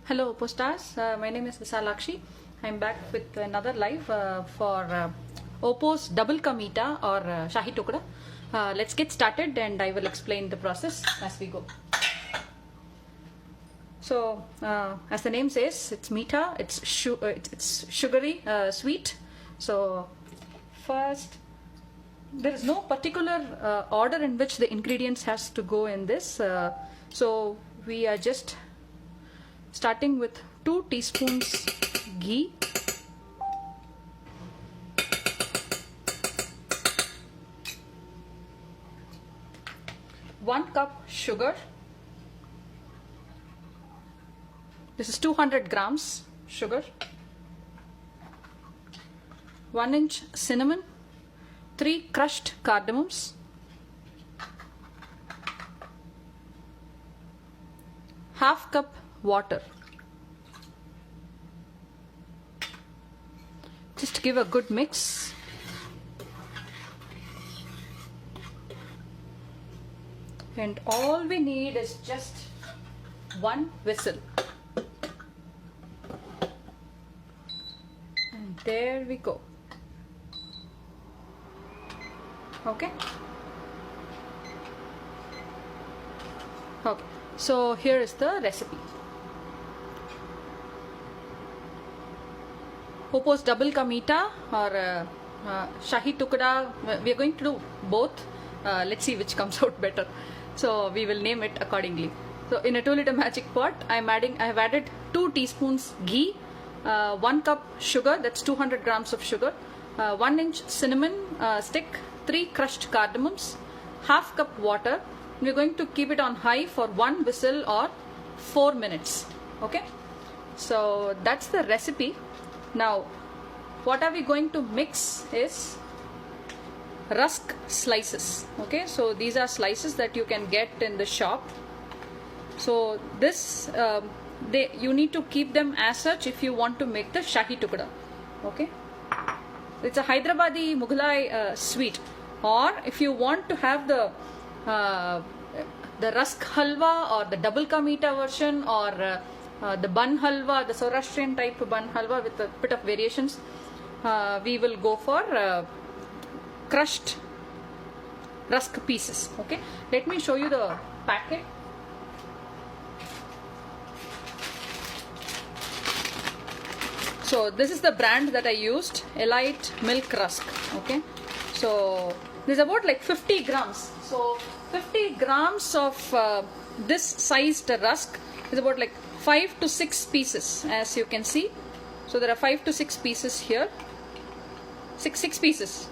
Hello Opostars, my name is Visalakshi. I'm back with another live for Oppo's double ka meeta or Shahi Tukda. Let's get started and I will explain the process as we go. So as the name says, it's meeta, it's sugary, sweet. So first, there is no particular order in which the ingredients has to go in this. So we are just starting with 2 teaspoons ghee, one cup sugar. This is 200 grams sugar, 1 inch cinnamon, 3 crushed cardamoms, half cup water. Just give a good mix. And all we need is just 1 whistle. And there we go. Okay. Okay. So here is the recipe. Oppo's double ka meeta or Shahi Tukda. We are going to do both. Let's see which comes out better. So we will name it accordingly. So in a 2-liter magic pot, I have added 2 teaspoons ghee, 1 cup sugar, that's 200 grams of sugar, 1 inch cinnamon stick, 3 crushed cardamoms, half cup water. We're going to keep it on high for 1 whistle or 4 minutes. Okay. So that's the recipe. Now, what are we going to mix is rusk slices. Okay, so these are slices that you can get in the shop. So this, you need to keep them as such if you want to make the Shahi Tukda. Okay, it's a Hyderabadi Mughlai sweet. Or if you want to have the rusk halwa or the double ka meeta version or the bun halwa, the Saurashtrian type bun halwa with a bit of variations, we will go for crushed rusk pieces. Okay, let me show you the packet. So this is the brand that I used, Elite Milk Rusk. Okay, so this is about like 50 grams. So 50 grams of this sized rusk is about like 5 to 6 pieces, as you can see. So there are 5 to 6 pieces here. 6 pieces.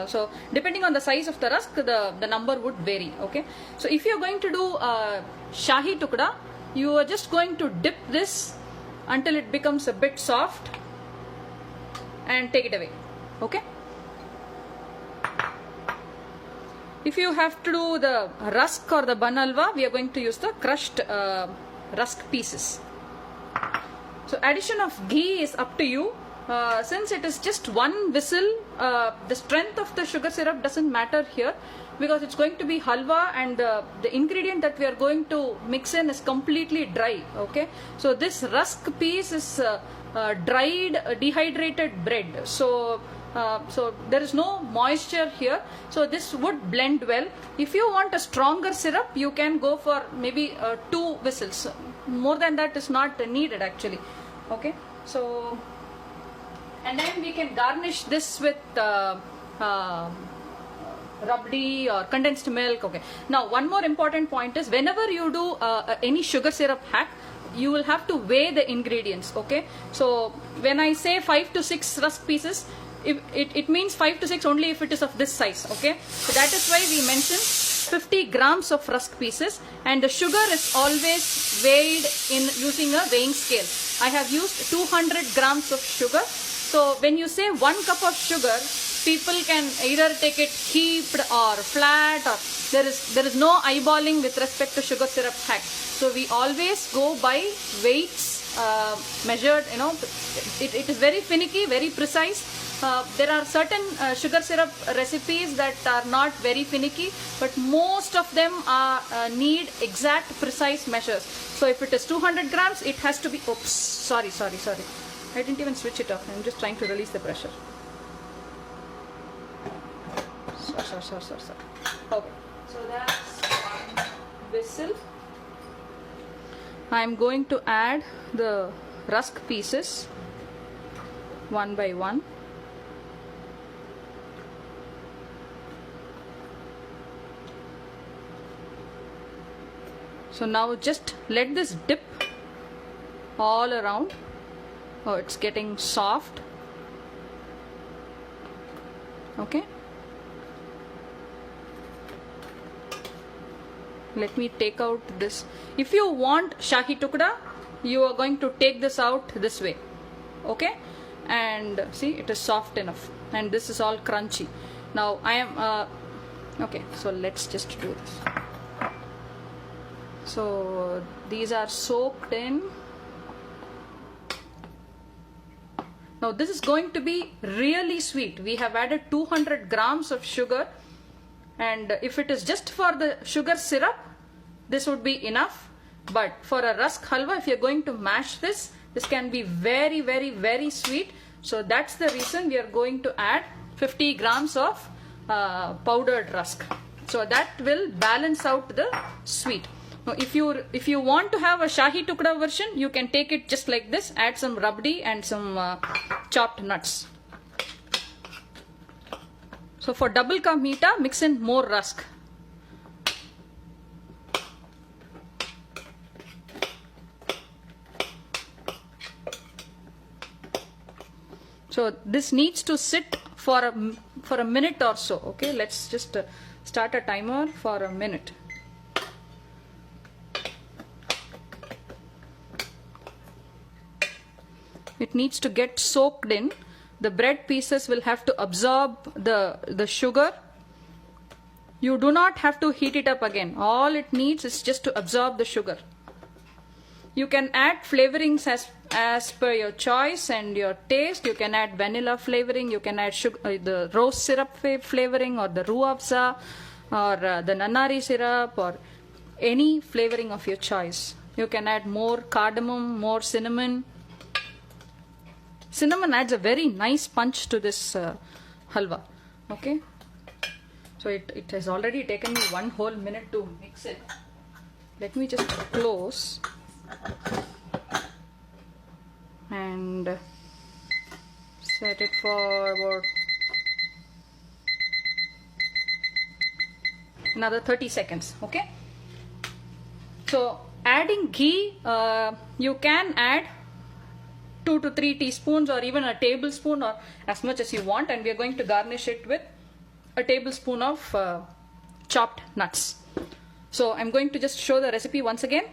So depending on the size of the rusk, the number would vary. Okay. So if you are going to do Shahi Tukda, you are just going to dip this until it becomes a bit soft and take it away. Okay. If you have to do the rusk or the bun halwa, we are going to use the crushed rusk pieces. So addition of ghee is up to you. Since it is just 1 whistle, the strength of the sugar syrup doesn't matter here because it's going to be halwa and the ingredient that we are going to mix in is completely dry. Okay, so this rusk piece is dried, dehydrated bread. So there is no moisture here, so this would blend well. If you want a stronger syrup, you can go for maybe 2 whistles. More than that is not needed actually. Okay, so and then we can garnish this with rabdi or condensed milk. Okay, now one more important point is whenever you do any sugar syrup hack, you will have to weigh the ingredients. Okay, so when I say 5 to 6 rusk pieces, it means 5 to 6 only if it is of this size. Okay, so that is why we mentioned 50 grams of rusk pieces, and the sugar is always weighed in using a weighing scale. I have used 200 grams of sugar. So when you say 1 cup of sugar, people can either take it heaped or flat, or there is no eyeballing with respect to sugar syrup hack. So we always go by weights measured. You know, it is very finicky, very precise. There are certain sugar syrup recipes that are not very finicky, but most of them need exact precise measures. So if it is 200 grams, it has to be, oops, sorry. I didn't even switch it off. I'm just trying to release the pressure. Sorry. Okay, so that's one whistle. I'm going to add the rusk pieces one by one. So now just let this dip all around. Oh, it's getting soft. Okay. Let me take out this. If you want Shahi Tukda, you are going to take this out this way. Okay. And see, it is soft enough. And this is all crunchy. Now I am, okay, so let's just do this. So these are soaked in. Now this is going to be really sweet. We have added 200 grams of sugar, and if it is just for the sugar syrup, this would be enough. But for a rusk halwa, if you're going to mash this, this can be very, very, very sweet. So that's the reason we are going to add 50 grams of powdered rusk. So that will balance out the sweet. Now if you want to have a Shahi Tukda version, you can take it just like this, add some rabdi and some chopped nuts. So for double ka meeta, mix in more rusk. So this needs to sit for a minute or so. Okay, let's just start a timer for a minute. It needs to get soaked in. The bread pieces will have to absorb the sugar. You do not have to heat it up again. All it needs is just to absorb the sugar. You can add flavorings as per your choice and your taste. You can add vanilla flavoring. You can add sugar, the rose syrup flavoring, or the ruah afza, or the nanari syrup, or any flavoring of your choice. You can add more cardamom, more cinnamon. Cinnamon adds a very nice punch to this halwa. Okay, so it has already taken me one whole minute to mix it. Let me just close and set it for about another 30 seconds. Okay, so adding ghee, you can add 2 to 3 teaspoons or even a tablespoon, or as much as you want, and we are going to garnish it with a tablespoon of chopped nuts. So I'm going to just show the recipe once again.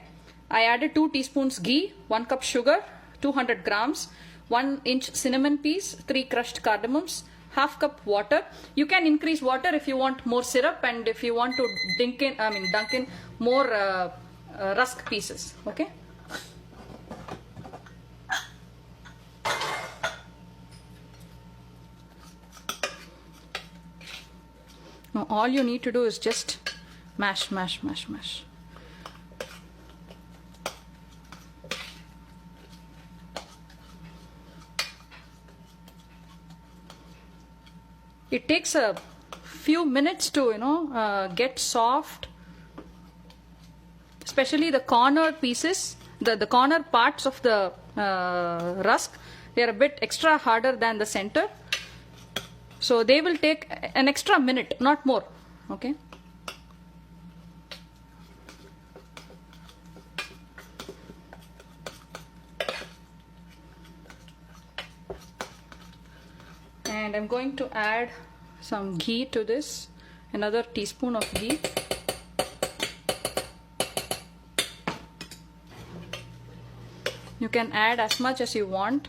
I added 2 teaspoons ghee, 1 cup sugar, 200 grams, 1 inch cinnamon piece, 3 crushed cardamoms, half cup water. You can increase water if you want more syrup and if you want to dunk in more rusk pieces. Okay. Now all you need to do is just mash. It takes a few minutes to get soft, especially the corner pieces, the corner parts of the rusk. They are a bit extra harder than the center. So they will take an extra minute, not more. Okay. And I'm going to add some ghee to this, another teaspoon of ghee. You can add as much as you want.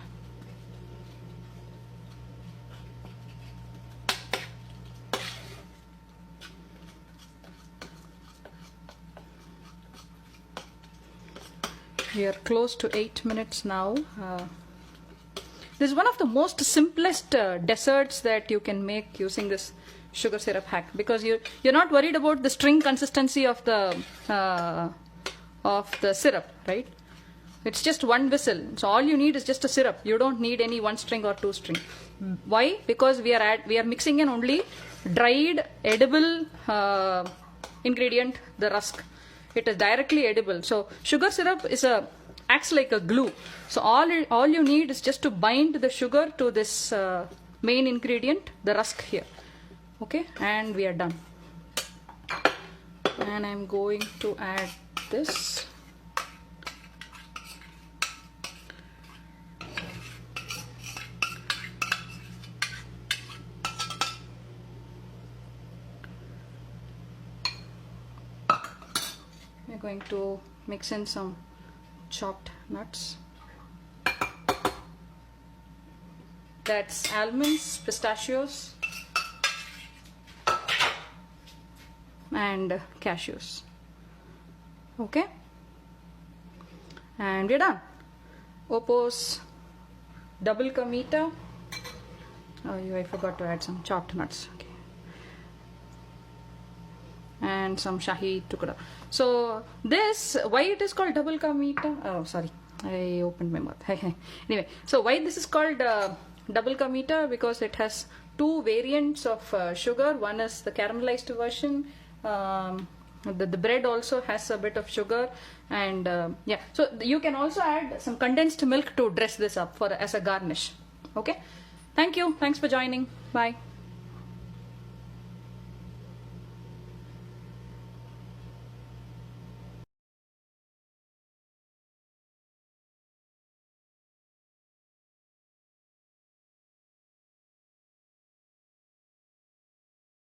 We are close to 8 minutes now. This is one of the most simplest desserts that you can make using this sugar syrup hack, because you're not worried about the string consistency of the syrup, right? It's just one whistle. So all you need is just a syrup. You don't need any 1 string or 2 string. Why? Because we are mixing in only dried edible ingredient, the rusk. It is directly edible. So sugar syrup acts like a glue. So all you need is just to bind the sugar to this main ingredient, the rusk here. Okay, and we are done. And I'm going to add this. We're going to mix in some chopped nuts. That's almonds, pistachios, and cashews. Okay, and we're done. Oppo's double ka meetha. Oh, I forgot to add some chopped nuts. Okay, and some shahi tukda. So this, why it is called double ka meetha? Oh, sorry, I opened my mouth. Anyway, so why this is called double ka meetha? Because it has 2 variants of sugar. One is the caramelized version. The bread also has a bit of sugar, and yeah, so you can also add some condensed milk to dress this up as a garnish. Okay, thank you. Thanks for joining. Bye.